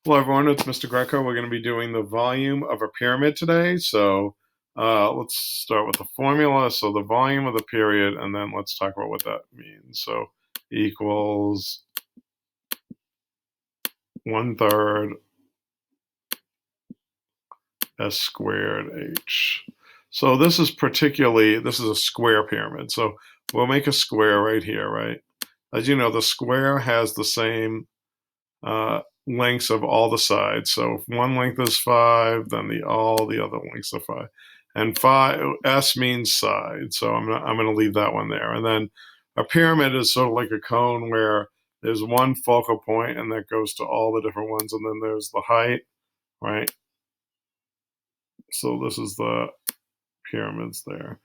Hello, everyone. It's Mr. Greco. We're going to be doing the volume of a pyramid today. So let's start with the formula. So the volume of the period, and then let's talk about what that means. So equals 1/3 s squared h. So this is a square pyramid. So we'll make a square right here, right? As you know, the square has the same lengths of all the sides. So if one length is 5, then all the other lengths are 5. And 5 s means side, so I'm going to leave that one there. And then a pyramid is sort of like a cone where there's one focal point and that goes to all the different ones, and then there's the height, right? So this is the pyramids there.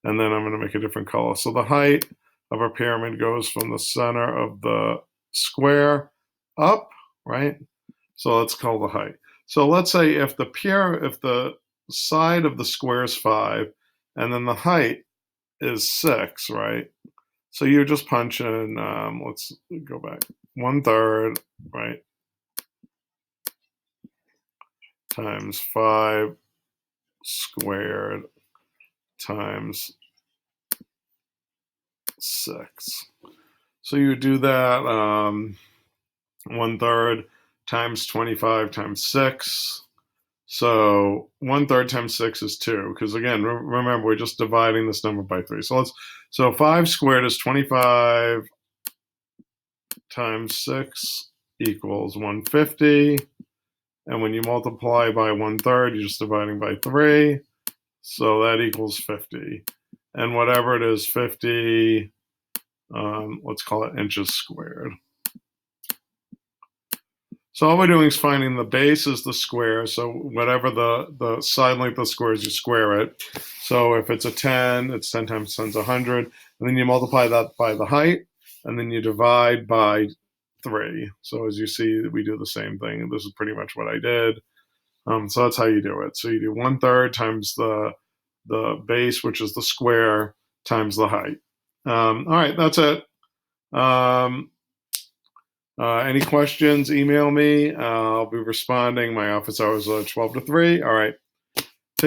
And then I'm going to make a different color. So the height of a pyramid goes from the center of the square up, right? So let's call the height. So let's say if the side of the square is 5 and then the height is 6, right? So you just punch in, let's go back, 1/3, right, times 5 squared times 6. So you do that, 1/3 times 25 times 6. So 1/3 times 6 is 2, because again, remember, we're just dividing this number by 3. So 5 squared is 25 times 6 equals 150. And when you multiply by 1/3, you're just dividing by 3. So that equals 50. And whatever it is, 50, let's call it inches squared. So all we're doing is finding the base is the square. So whatever the side length of the square is, you square it. So if it's a 10, it's 10 times 10 is 100. And then you multiply that by the height, and then you divide by 3. So as you see, we do the same thing. And this is pretty much what I did. So that's how you do it. So you do 1/3 times the base, which is the square, times the height. All right, that's it. Any questions, email me. I'll be responding. My office hours are 12 to 3. All right.